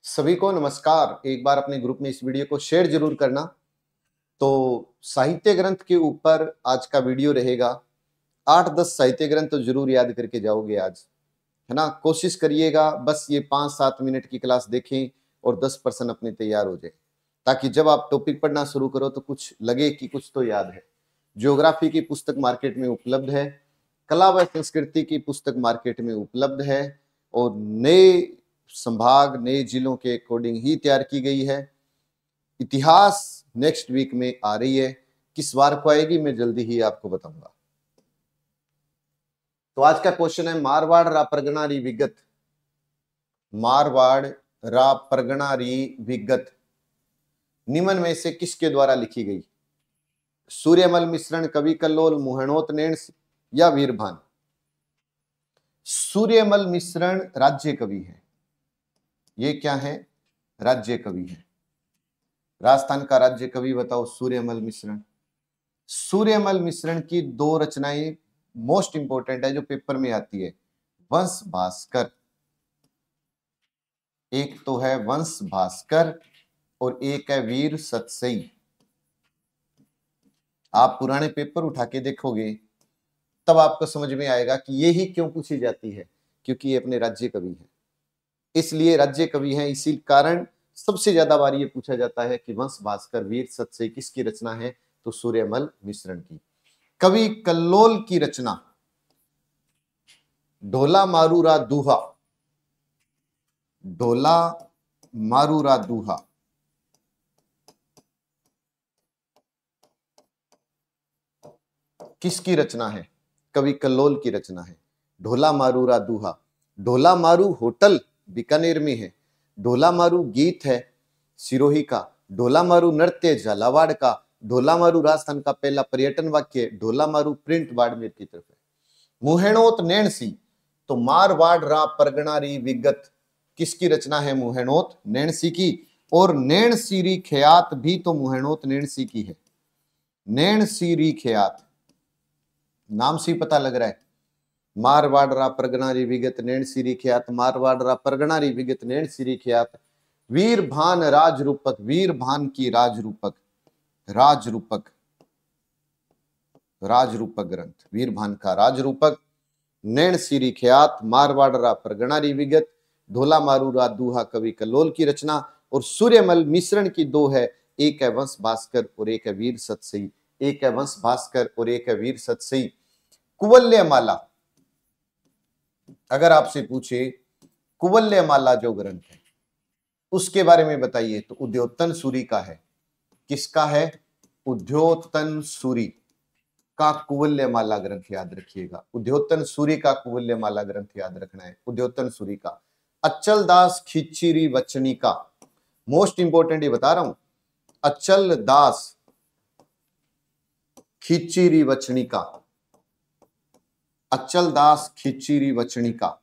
सभी को नमस्कार। एक बार अपने ग्रुप में इस वीडियो को शेयर जरूर करना। तो साहित्य ग्रंथ के ऊपर आज का वीडियो रहेगा। 8-10 साहित्य ग्रंथ तो जरूर याद करके जाओगे आज, है ना। कोशिश करिएगा बस ये 5-7 मिनट की क्लास देखें और 10% अपने तैयार हो जाए, ताकि जब आप टॉपिक पढ़ना शुरू करो तो कुछ लगे कि कुछ तो याद है। ज्योग्राफी की पुस्तक मार्केट में उपलब्ध है, कला व संस्कृति की पुस्तक मार्केट में उपलब्ध है और नए संभाग नए जिलों के अकॉर्डिंग ही तैयार की गई है। इतिहास नेक्स्ट वीक में आ रही है, किस बार को आएगी मैं जल्दी ही आपको बताऊंगा। तो आज का क्वेश्चन है मारवाड़ रा परगना री विगत। मारवाड़ रा परगना री विगत निम्न में से किसके द्वारा लिखी गई? सूर्यमल मिश्रण, कवि कल्लोल, मुहणोत नैण या वीरभान? सूर्यमल मिश्रण राज्य कवि है। ये क्या है? राज्य कवि है। राजस्थान का राज्य कवि बताओ। सूर्यमल मिश्रण। सूर्यमल मिश्रण की दो रचनाएं मोस्ट इंपोर्टेंट है जो पेपर में आती है। वंश भास्कर, एक तो है वंश भास्कर और एक है वीर सतसई। आप पुराने पेपर उठा के देखोगे तब आपको समझ में आएगा कि ये ही क्यों पूछी जाती है, क्योंकि ये अपने राज्य कवि है, इसलिए राज्य कवि है। इसी कारण सबसे ज्यादा बार ये पूछा जाता है कि वंश भास्कर वीर सतसई किसकी रचना है? तो सूर्यमल मिश्रण की। कवि कल्लोल की रचना ढोला मारूरा दूहा। ढोला मारूरा दूहा किसकी रचना है? कवि कल्लोल की रचना है। ढोला मारूरा दूहा। ढोला मारू होटल बीकानेर में है। ढोला मारू गीत है सिरोही का। ढोला मारू नृत्य झालावाड़ का। ढोला मारू राजस्थान का पहला पर्यटन वाक्य। ढोला मारू प्रिंट बाड़मेर की तरफ है। मुहेणोत नैणसी, तो मारवाड़ रा परगना री विगत किसकी रचना है? मुहेणोत नैणसी की। और नैणसी री ख्यात भी तो मुहेणोत नैणसी की है। नैणसी री ख्यात नाम से पता लग रहा है। मारवाड़ रा परगना री विगत नैणसी री ख्यात। मारवाड़ रा परगना री विगत नैणसी री ख्यात। वीरभान राजरूपक, वीरभान की राजरूपक, राजरूपक, राजरूपक ग्रंथ, वीरभान का राजरूपक, नैणसी री ख्यात, मारवाड़ रा परगना री विगत, ढोला मारू रा दूहा कवि कल्लोल की रचना और सूर्यमल मिश्रण की दो है। एक है वंश भास्कर और एक है वीर सतसई। एक है वंश भास्कर और एक है वीर सतसई। कुवल्यमाला, अगर आपसे पूछे कुवल्यमाला जो ग्रंथ है उसके बारे में बताइए तो उद्योतन सूरी का है। किसका है? उद्योतन सूरी का कुवल्यमाला ग्रंथ याद रखिएगा। उद्योतन सूरी का कुवल्यमाला ग्रंथ याद रखना है। उद्योतन सूरी का। अचल दास खिच्चीरी वचनी का, मोस्ट इंपोर्टेंट ये बता रहा हूं। अचल दास खिच्चीरी वचनी का। अचल दास खिच्चीरी वचनी का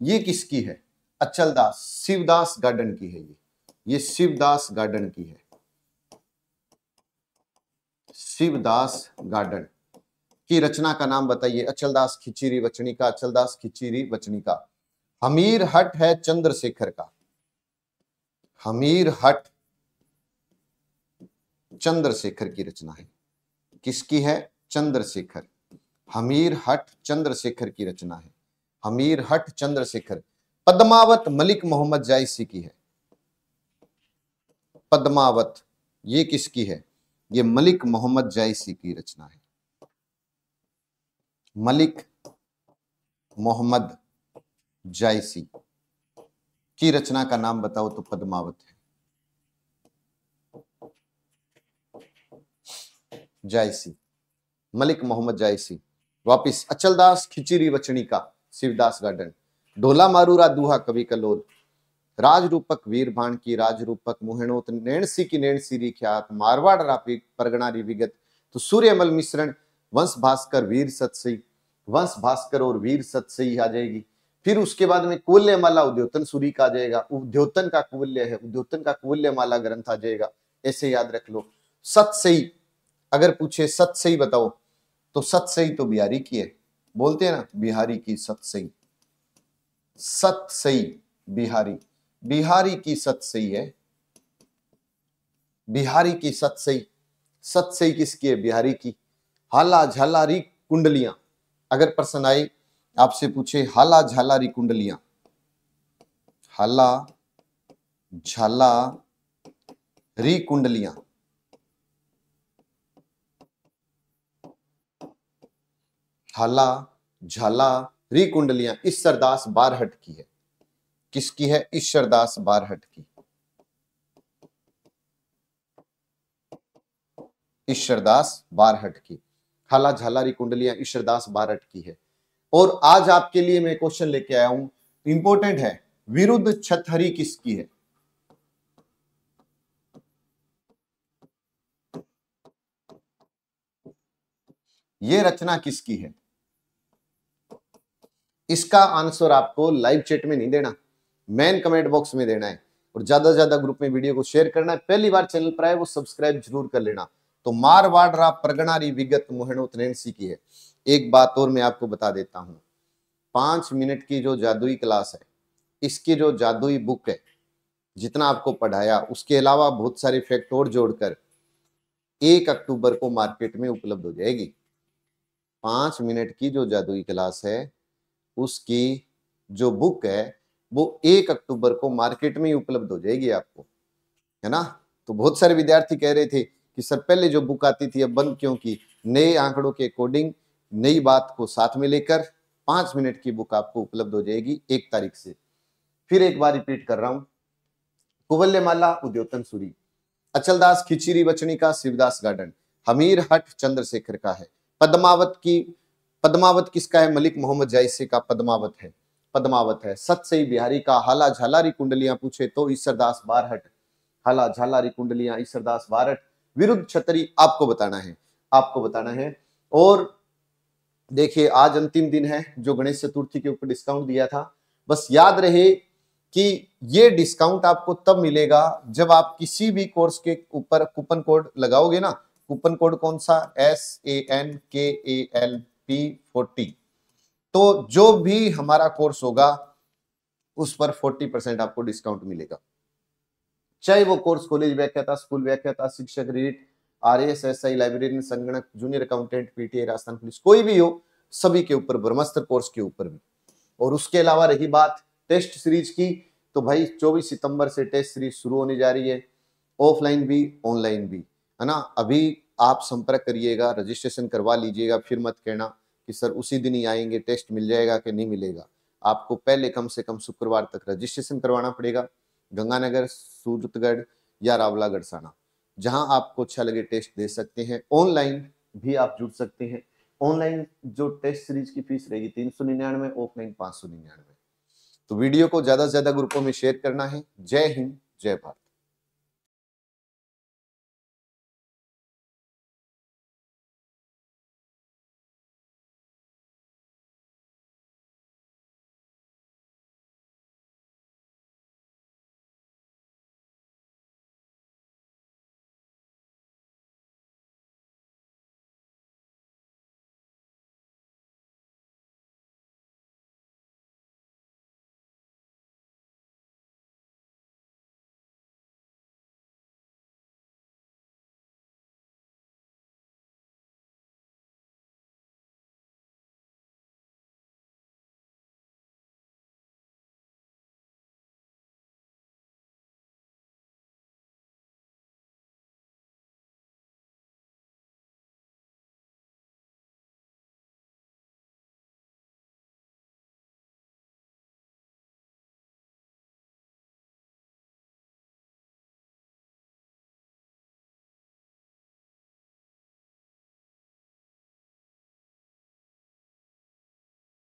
ये किसकी है? अचल दास, शिवदास गार्डन की है। ये शिवदास गार्डन की है। शिवदास गार्डन की रचना का नाम बताइए। अचलदास खिच्चीरी वचनिका, अचलदास खिच्चीरी वचनिका। हमीर हट है चंद्रशेखर का। हमीर हट चंद्रशेखर की रचना है। किसकी है? चंद्रशेखर। हमीर हट चंद्रशेखर की रचना है। हमीर हट चंद्रशेखर। पद्मावत मलिक मोहम्मद जायसी की है। पद्मावत ये किसकी है? ये मलिक मोहम्मद जायसी की रचना है। मलिक मोहम्मद जायसी की रचना का नाम बताओ तो पद्मावत है। जायसी, मलिक मोहम्मद जायसी। वापिस अचलदास खिचीरी वचनी का, शिवदास गार्डन। ढोला मारूरा दूहा कवि कल्लोल। राजरूपक वीरभान की राजरूपक। मुहेणोत नैणसी की नैणसी री ख्यात। मारवाड़ रापी परगना री विगत। तो सूर्यमल मिश्रण, वंश भास्कर, वीर सतसई। वंश भास्कर और वीर सतसई आ जाएगी। फिर उसके बाद में कुवल्यमाला उद्योतन सूरी का आ जाएगा। उद्योतन का कुवल्य है, उद्योतन का कुवल्यमाला ग्रंथ आ जाएगा। ऐसे याद रख लो। सतसई, अगर पूछे सतसई बताओ तो सतसई तो बिहारी की है। बोलते हैं ना बिहारी की सतसई। सतसई बिहारी। बिहारी की सत सही है, बिहारी की सत सही। सत सही किसकी है? बिहारी की। हाला झालारी कुंडलियां, अगर प्रश्न आए आपसे पूछे हाला झालारी कुंडलियां, हाला झाला री कुंडलियां, हाला झाला री कुंडलियां ईश्वरदास बारहट की है। किसकी है? ईश्वरदास बारहट की। ईश्वरदास बारहट की हाला झालारी कुंडलियां ईश्वरदास बारहट की है। और आज आपके लिए मैं क्वेश्चन लेके आया हूं, इंपॉर्टेंट है, विरुद्ध छतहरी किसकी है? ये रचना किसकी है? इसका आंसर आपको लाइव चैट में नहीं देना, मेन कमेंट बॉक्स में देना है। और ज्यादा से ज्यादा ग्रुप में वीडियो को शेयर करना है। पहली बार चैनल पर आए वो सब्सक्राइब जरूर कर लेना। तो मारवाड़ रा परगनारी विगत मोहनोत नैन्सी की है। एक बात और मैं आपको बता देता हूं, 5 मिनट की जो जादुई क्लास है, इसकी जो जादुई बुक है, जितना आपको पढ़ाया उसके अलावा बहुत सारे फैक्ट और जोड़कर 1 अक्टूबर को मार्केट में उपलब्ध हो जाएगी। 5 मिनट की जो जादुई क्लास है उसकी जो बुक है वो 1 अक्टूबर को मार्केट में ही उपलब्ध हो जाएगी आपको, है ना। तो बहुत सारे विद्यार्थी कह रहे थे कि सर पहले जो बुक आती थी अब बंद क्यों की? नए आंकड़ों के अकॉर्डिंग नई बात को साथ में लेकर 5 मिनट की बुक आपको उपलब्ध हो जाएगी 1 तारीख से। फिर एक बार रिपीट कर रहा हूं, कुवल्यमाला उद्योतन सूरी, अचलदास खिचीरी बचनी का शिवदास गार्डन, हमीर हट चंद्रशेखर का है, पद्मावत किसका है? मलिक मोहम्मद जायसे का पद्मावत है, पद्मावत है। सत सही बिहारी का। हाला झालारी कुंडलियां पूछे तो ईश्वरदास बारहट, हाला झालारी कुंडलियां ईश्वरदास बारहट। विरुद्ध छतरी आपको बताना है, आपको बताना है। और देखिए आज अंतिम दिन है जो गणेश चतुर्थी के ऊपर डिस्काउंट दिया था। बस याद रहे कि ये डिस्काउंट आपको तब मिलेगा जब आप किसी भी कोर्स के ऊपर कूपन कोड लगाओगे ना। कूपन कोड कौन सा? SANKALP40। तो जो भी हमारा कोर्स होगा उस पर 40% आपको डिस्काउंट मिलेगा, चाहे वो कोर्स कॉलेज व्याख्याता, स्कूल व्याख्याता, शिक्षक रीट, RAS SI, लाइब्रेरियन, संगणक, junior accountant, PTA, Rajasthan police, कोई भी हो, सभी के ऊपर, ब्रह्मास्त्र कोर्स के ऊपर भी। और उसके अलावा रही बात टेस्ट सीरीज की, तो भाई 24 सितंबर से टेस्ट सीरीज शुरू होने जा रही है, ऑफलाइन भी ऑनलाइन भी, है ना। अभी आप संपर्क करिएगा, रजिस्ट्रेशन करवा लीजिएगा, फिर मत कहना कि सर उसी दिन ही आएंगे, टेस्ट मिल जाएगा कि नहीं मिलेगा। आपको पहले कम से कम शुक्रवार तक रजिस्ट्रेशन करवाना पड़ेगा। गंगानगर, सूरतगढ़ या रावला गढ़साना, जहां आपको अच्छा लगे टेस्ट दे सकते हैं। ऑनलाइन भी आप जुड़ सकते हैं। ऑनलाइन जो टेस्ट सीरीज की फीस रहेगी 399, ऑफलाइन 599। तो वीडियो को ज्यादा से ज्यादा ग्रुपों में शेयर करना है। जय हिंद, जय भारत।